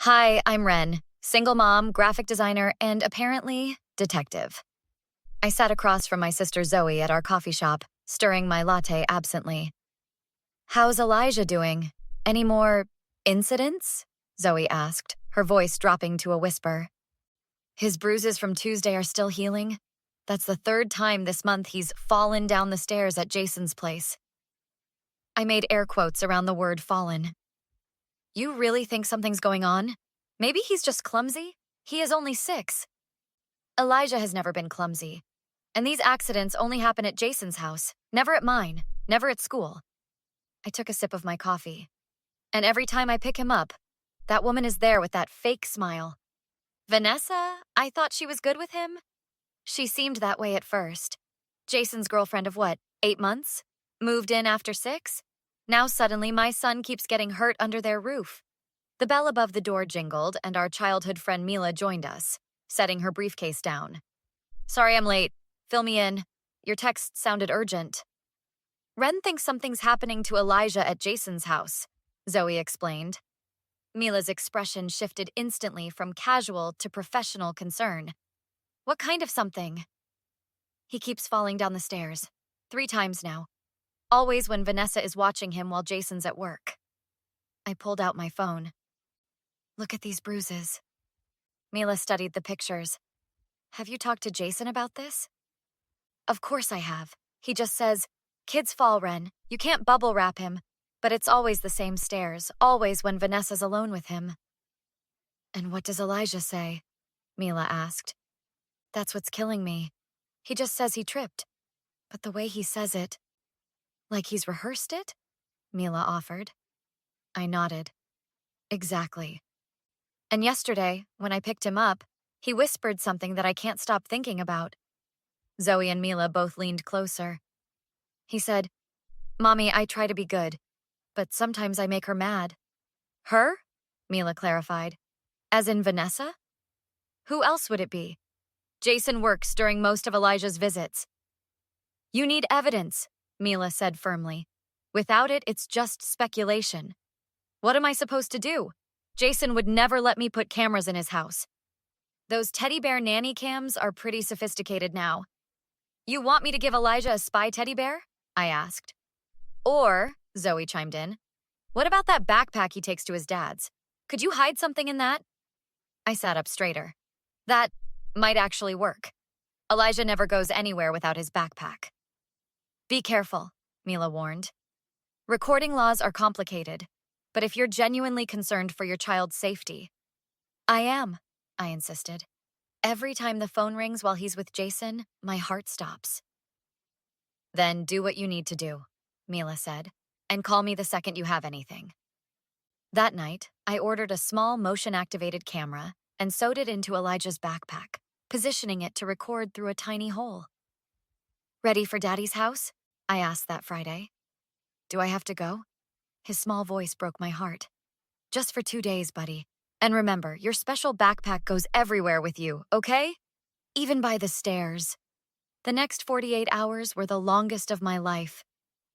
Hi, I'm Ren, single mom, graphic designer, and apparently, detective. I sat across from my sister Zoe at our coffee shop, stirring my latte absently. How's Elijah doing? Any more incidents? Zoe asked, her voice dropping to a whisper. His bruises from Tuesday are still healing. That's the third time this month he's fallen down the stairs at Jason's place. I made air quotes around the word fallen. You really think something's going on? Maybe he's just clumsy? He is only 6. Elijah has never been clumsy. And these accidents only happen at Jason's house, never at mine, never at school. I took a sip of my coffee. And every time I pick him up, that woman is there with that fake smile. Vanessa, I thought she was good with him. She seemed that way at first. Jason's girlfriend of what, 8 months? Moved in after 6? Now suddenly my son keeps getting hurt under their roof. The bell above the door jingled, and our childhood friend Mila joined us, setting her briefcase down. Sorry I'm late. Fill me in. Your text sounded urgent. Ren thinks something's happening to Elijah at Jason's house, Zoe explained. Mila's expression shifted instantly from casual to professional concern. What kind of something? He keeps falling down the stairs. 3 times now. Always when Vanessa is watching him while Jason's at work. I pulled out my phone. Look at these bruises. Mila studied the pictures. Have you talked to Jason about this? Of course I have. He just says, kids fall, Ren. You can't bubble wrap him. But it's always the same stairs, always when Vanessa's alone with him. And what does Elijah say? Mila asked. That's what's killing me. He just says he tripped. But the way he says it, like he's rehearsed it? Mila offered. I nodded. Exactly. And yesterday, when I picked him up, he whispered something that I can't stop thinking about. Zoe and Mila both leaned closer. He said, Mommy, I try to be good, but sometimes I make her mad. Her? Mila clarified. As in Vanessa? Who else would it be? Jason works during most of Elijah's visits. You need evidence, Mila said firmly. Without it, it's just speculation. What am I supposed to do? Jason would never let me put cameras in his house. Those teddy bear nanny cams are pretty sophisticated now. You want me to give Elijah a spy teddy bear? I asked. Or, Zoe chimed in, what about that backpack he takes to his dad's? Could you hide something in that? I sat up straighter. That might actually work. Elijah never goes anywhere without his backpack. Be careful, Mila warned. Recording laws are complicated, but if you're genuinely concerned for your child's safety. I am, I insisted. Every time the phone rings while he's with Jason, my heart stops. Then do what you need to do, Mila said, and call me the second you have anything. That night, I ordered a small motion-activated camera and sewed it into Elijah's backpack, positioning it to record through a tiny hole. Ready for Daddy's house? I asked that Friday. Do I have to go? His small voice broke my heart. Just for 2 days, buddy. And remember, your special backpack goes everywhere with you, okay? Even by the stairs. The next 48 hours were the longest of my life.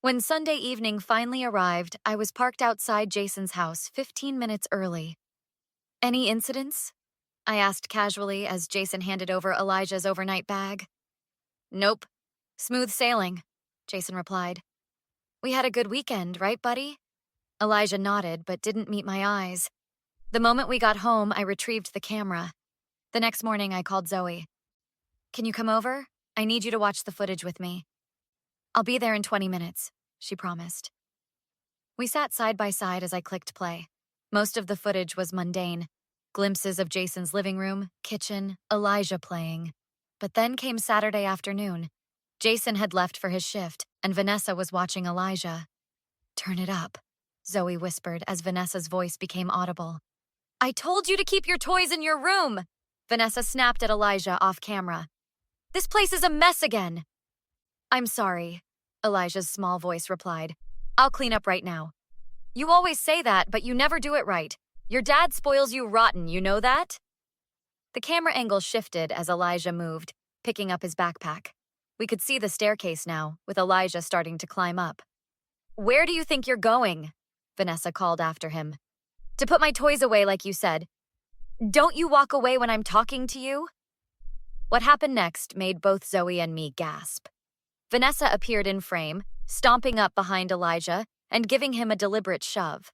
When Sunday evening finally arrived, I was parked outside Jason's house 15 minutes early. Any incidents? I asked casually as Jason handed over Elijah's overnight bag. Nope. Smooth sailing, Jason replied. We had a good weekend, right, buddy? Elijah nodded but didn't meet my eyes. The moment we got home, I retrieved the camera. The next morning, I called Zoe. Can you come over? I need you to watch the footage with me. I'll be there in 20 minutes, she promised. We sat side by side as I clicked play. Most of the footage was mundane. Glimpses of Jason's living room, kitchen, Elijah playing. But then came Saturday afternoon. Jason had left for his shift, and Vanessa was watching Elijah. Turn it up, Zoe whispered as Vanessa's voice became audible. I told you to keep your toys in your room, Vanessa snapped at Elijah off camera. This place is a mess again. I'm sorry, Elijah's small voice replied. I'll clean up right now. You always say that, but you never do it right. Your dad spoils you rotten, you know that? The camera angle shifted as Elijah moved, picking up his backpack. We could see the staircase now, with Elijah starting to climb up. Where do you think you're going? Vanessa called after him. To put my toys away like you said. Don't you walk away when I'm talking to you? What happened next made both Zoe and me gasp. Vanessa appeared in frame, stomping up behind Elijah and giving him a deliberate shove.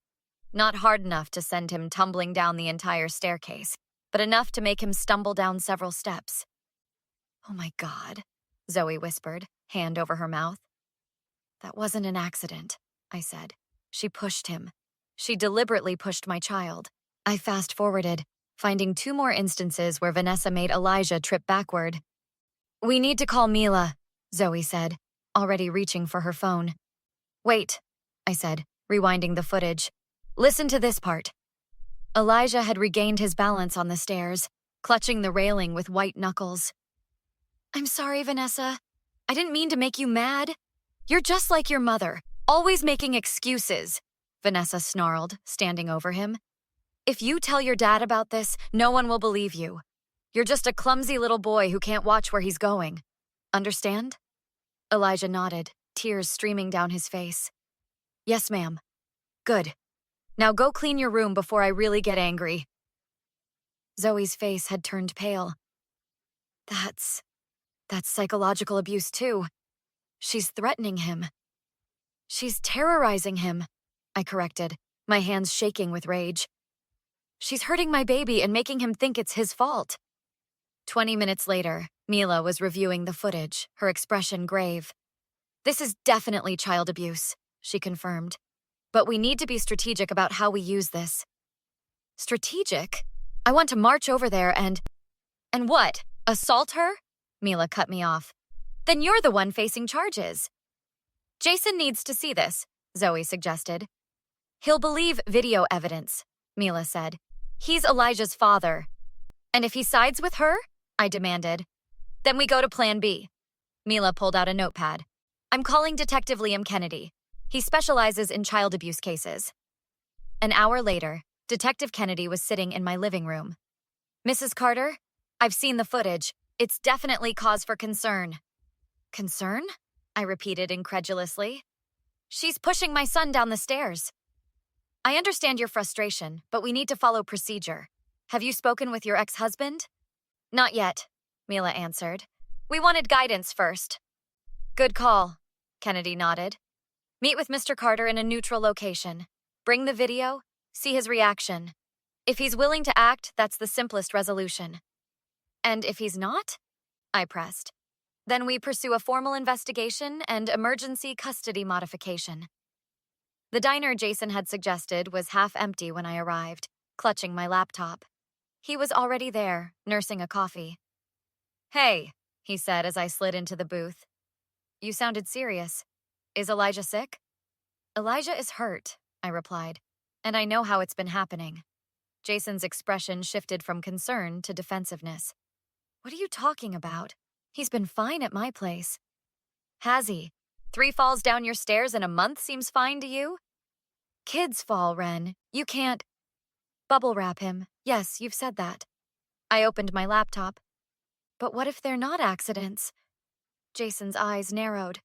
Not hard enough to send him tumbling down the entire staircase, but enough to make him stumble down several steps. "Oh my God," Zoe whispered, hand over her mouth. "That wasn't an accident," I said. "She pushed him. She deliberately pushed my child." I fast-forwarded, finding 2 more instances where Vanessa made Elijah trip backward. "We need to call Mila," Zoe said, already reaching for her phone. "Wait," I said, rewinding the footage. "Listen to this part." Elijah had regained his balance on the stairs, clutching the railing with white knuckles. "I'm sorry, Vanessa. I didn't mean to make you mad. You're just like your mother, always making excuses," Vanessa snarled, standing over him. "If you tell your dad about this, no one will believe you. You're just a clumsy little boy who can't watch where he's going. Understand?" Elijah nodded, tears streaming down his face. "Yes, ma'am." "Good. Now go clean your room before I really get angry." Zoe's face had turned pale. That's psychological abuse too. She's threatening him. She's terrorizing him," I corrected, my hands shaking with rage. "She's hurting my baby and making him think it's his fault." 20 minutes later, Mila was reviewing the footage, her expression grave. "This is definitely child abuse," she confirmed. "But we need to be strategic about how we use this." "Strategic? I want to march over there and what? Assault her?" Mila cut me off. "Then you're the one facing charges." "Jason needs to see this," Zoe suggested. "He'll believe video evidence," Mila said. "He's Elijah's father." "And if he sides with her?" I demanded. "Then we go to Plan B." Mila pulled out a notepad. "I'm calling Detective Liam Kennedy. He specializes in child abuse cases." An hour later, Detective Kennedy was sitting in my living room. "Mrs. Carter, I've seen the footage. It's definitely cause for concern." "Concern?" I repeated incredulously. "She's pushing my son down the stairs." "I understand your frustration, but we need to follow procedure. Have you spoken with your ex-husband?" "Not yet," Mila answered. "We wanted guidance first." "Good call," Kennedy nodded. "Meet with Mr. Carter in a neutral location. Bring the video, see his reaction. If he's willing to act, that's the simplest resolution." "And if he's not?" I pressed. "Then we pursue a formal investigation and emergency custody modification." The diner Jason had suggested was half empty when I arrived, clutching my laptop. He was already there, nursing a coffee. "Hey," he said as I slid into the booth. "You sounded serious. Is Elijah sick?" "Elijah is hurt," I replied, "and I know how it's been happening." Jason's expression shifted from concern to defensiveness. "What are you talking about? He's been fine at my place." "Has he? 3 falls down your stairs in a month seems fine to you?" "Kids fall, Ren. You can't—" "Bubble wrap him. Yes, you've said that." I opened my laptop. "But what if they're not accidents?" Jason's eyes narrowed.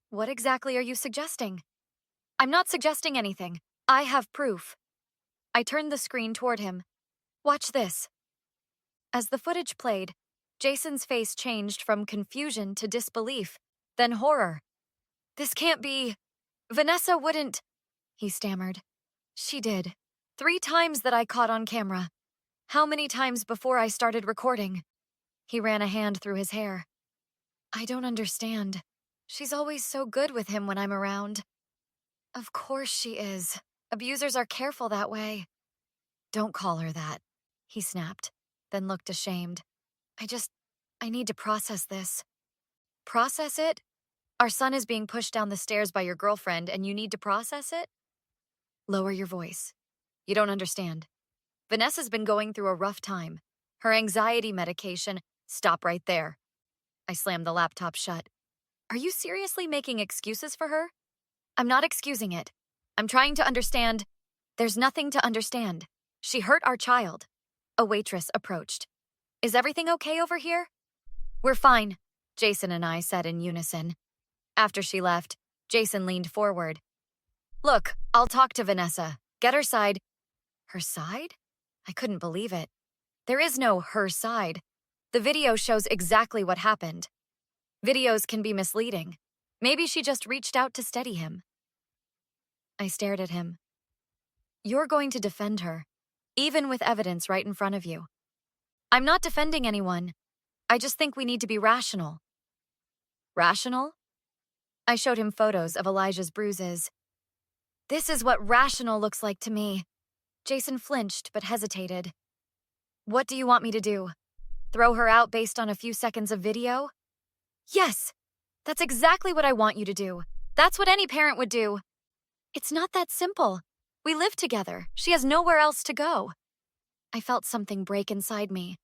"What exactly are you suggesting?" "I'm not suggesting anything. I have proof." I turned the screen toward him. "Watch this." As the footage played, Jason's face changed from confusion to disbelief, then horror. "This can't be— Vanessa wouldn't—" he stammered. "She did. 3 times that I caught on camera. How many times before I started recording?" He ran a hand through his hair. "I don't understand. She's always so good with him when I'm around." "Of course she is. Abusers are careful that way." "Don't call her that," he snapped, then looked ashamed. I need to process this." "Process it? Our son is being pushed down the stairs by your girlfriend and you need to process it?" "Lower your voice. You don't understand. Vanessa's been going through a rough time. Her anxiety medication—" "Stop right there." I slammed the laptop shut. "Are you seriously making excuses for her?" "I'm not excusing it. I'm trying to understand—" "There's nothing to understand. She hurt our child." A waitress approached. "Is everything okay over here?" "We're fine," Jason and I said in unison. After she left, Jason leaned forward. "Look, I'll talk to Vanessa. Get her side." "Her side?" I couldn't believe it. There is no her side. The video shows exactly what happened. Videos can be misleading. Maybe she just reached out to steady him. I stared at him. You're going to defend her, even with evidence right in front of you. I'm not defending anyone. I just think we need to be rational. Rational? I showed him photos of Elijah's bruises. This is what rational looks like to me. Jason flinched but hesitated. What do you want me to do? Throw her out based on a few seconds of video? Yes! That's exactly what I want you to do. That's what any parent would do. It's not that simple. We live together. She has nowhere else to go. I felt something break inside me.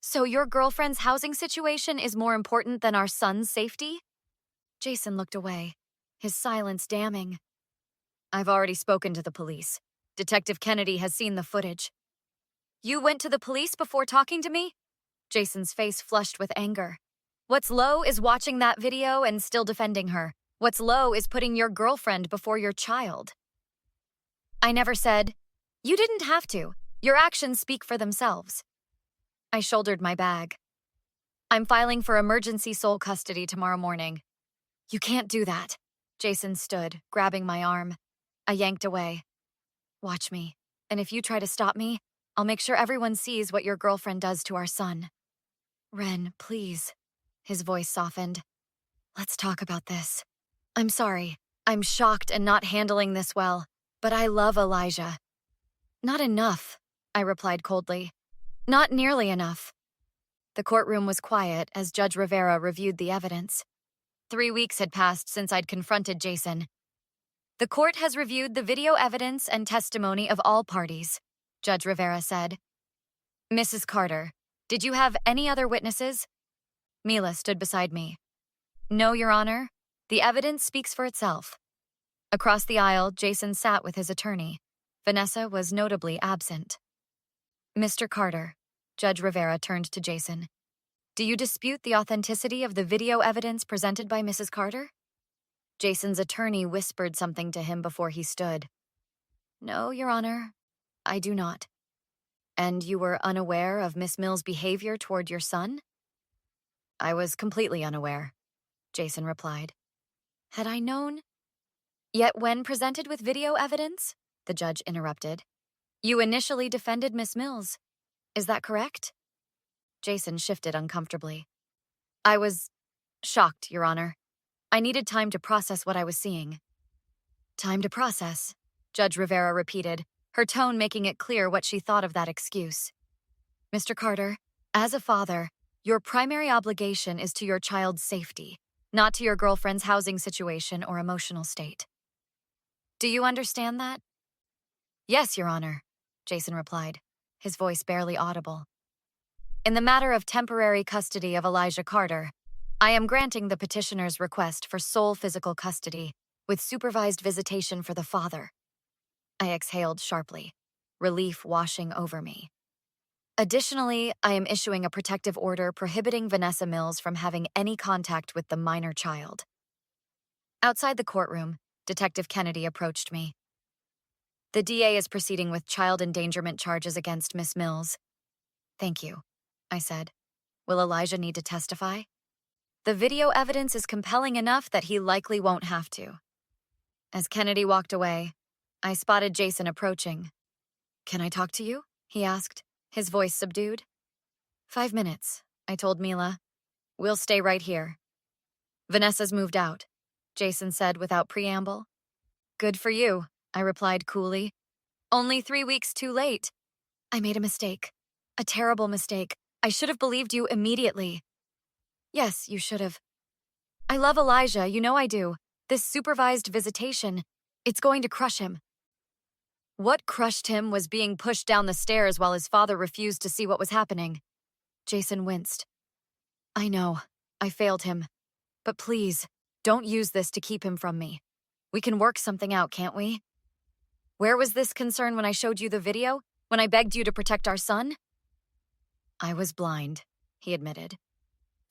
So your girlfriend's housing situation is more important than our son's safety? Jason looked away, his silence damning. I've already spoken to the police. Detective Kennedy has seen the footage. You went to the police before talking to me? Jason's face flushed with anger. What's low is watching that video and still defending her. What's low is putting your girlfriend before your child. I never said, you didn't have to. Your actions speak for themselves. I shouldered my bag. I'm filing for emergency sole custody tomorrow morning. You can't do that. Jason stood, grabbing my arm. I yanked away. Watch me, and if you try to stop me, I'll make sure everyone sees what your girlfriend does to our son. Ren, please. His voice softened. Let's talk about this. I'm sorry. I'm shocked and not handling this well, but I love Elijah. Not enough, I replied coldly. Not nearly enough. The courtroom was quiet as Judge Rivera reviewed the evidence. 3 weeks had passed since I'd confronted Jason. The court has reviewed the video evidence and testimony of all parties, Judge Rivera said. Mrs. Carter, did you have any other witnesses? Mila stood beside me. No, Your Honor. The evidence speaks for itself. Across the aisle, Jason sat with his attorney. Vanessa was notably absent. Mr. Carter, Judge Rivera turned to Jason. Do you dispute the authenticity of the video evidence presented by Mrs. Carter? Jason's attorney whispered something to him before he stood. No, Your Honor, I do not. And you were unaware of Miss Mills' behavior toward your son? I was completely unaware, Jason replied. Had I known? Yet when presented with video evidence, the judge interrupted, you initially defended Miss Mills. Is that correct? Jason shifted uncomfortably. I was shocked, Your Honor. I needed time to process what I was seeing. Time to process, Judge Rivera repeated, her tone making it clear what she thought of that excuse. Mr. Carter, as a father, your primary obligation is to your child's safety, not to your girlfriend's housing situation or emotional state. Do you understand that? Yes, Your Honor, Jason replied, his voice barely audible. In the matter of temporary custody of Elijah Carter, I am granting the petitioner's request for sole physical custody with supervised visitation for the father. I exhaled sharply, relief washing over me. Additionally, I am issuing a protective order prohibiting Vanessa Mills from having any contact with the minor child. Outside the courtroom, Detective Kennedy approached me. The DA is proceeding with child endangerment charges against Miss Mills. Thank you, I said. Will Elijah need to testify? The video evidence is compelling enough that he likely won't have to. As Kennedy walked away, I spotted Jason approaching. Can I talk to you? He asked, his voice subdued. 5 minutes, I told Mila. We'll stay right here. Vanessa's moved out, Jason said without preamble. Good for you, I replied coolly. Only 3 weeks too late. I made a mistake. A terrible mistake. I should have believed you immediately. Yes, you should have. I love Elijah, you know I do. This supervised visitation, it's going to crush him. What crushed him was being pushed down the stairs while his father refused to see what was happening. Jason winced. I know, I failed him. But please, don't use this to keep him from me. We can work something out, can't we? Where was this concern when I showed you the video? When I begged you to protect our son? I was blind, he admitted.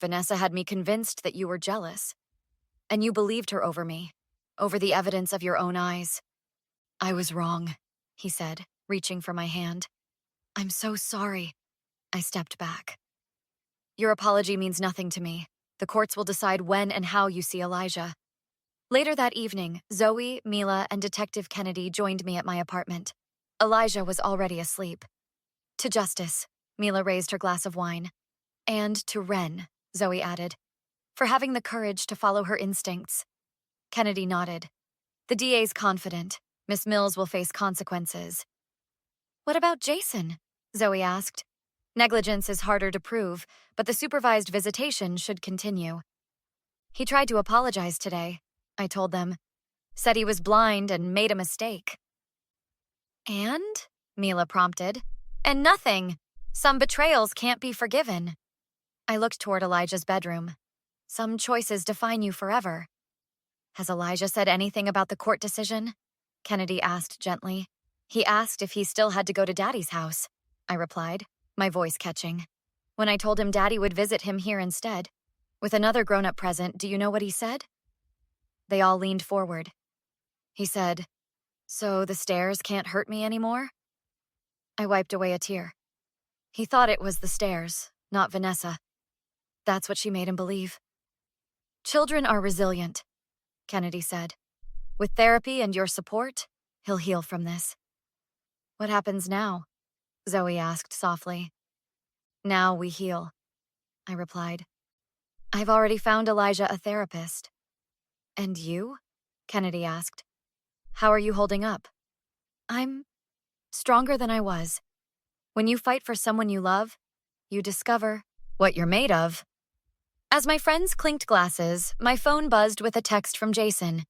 Vanessa had me convinced that you were jealous. And you believed her over me, over the evidence of your own eyes. I was wrong, he said, reaching for my hand. I'm so sorry. I stepped back. Your apology means nothing to me. The courts will decide when and how you see Elijah. Later that evening, Zoe, Mila, and Detective Kennedy joined me at my apartment. Elijah was already asleep. To justice, Mila raised her glass of wine. And to Wren, Zoe added, for having the courage to follow her instincts. Kennedy nodded. The DA's confident. Miss Mills will face consequences. What about Jason? Zoe asked. Negligence is harder to prove, but the supervised visitation should continue. He tried to apologize today, I told them. Said he was blind and made a mistake. And? Mila prompted. And nothing. Some betrayals can't be forgiven. I looked toward Elijah's bedroom. Some choices define you forever. Has Elijah said anything about the court decision? Kennedy asked gently. He asked if he still had to go to Daddy's house, I replied, my voice catching. When I told him Daddy would visit him here instead, with another grown-up present, do you know what he said? They all leaned forward. He said, so the stairs can't hurt me anymore? I wiped away a tear. He thought it was the stairs, not Vanessa. That's what she made him believe. Children are resilient, Kennedy said. With therapy and your support, he'll heal from this. What happens now? Zoe asked softly. Now we heal, I replied. I've already found Elijah a therapist. And you? Kennedy asked. How are you holding up? I'm stronger than I was. When you fight for someone you love, you discover what you're made of. As my friends clinked glasses, my phone buzzed with a text from Jason.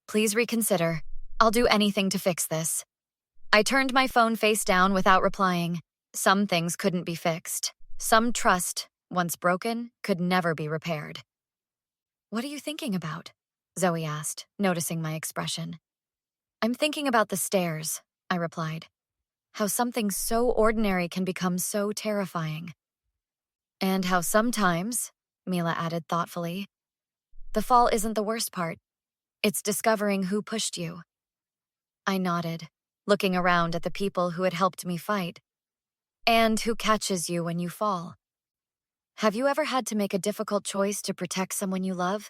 Please reconsider. I'll do anything to fix this. I turned my phone face down without replying. Some things couldn't be fixed. Some trust, once broken, could never be repaired. What are you thinking about? Zoe asked, noticing my expression. I'm thinking about the stairs, I replied. How something so ordinary can become so terrifying. And how sometimes, Mila added thoughtfully, the fall isn't the worst part. It's discovering who pushed you. I nodded, looking around at the people who had helped me fight. And who catches you when you fall. Have you ever had to make a difficult choice to protect someone you love?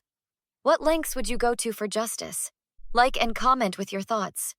What lengths would you go to for justice? Like and comment with your thoughts.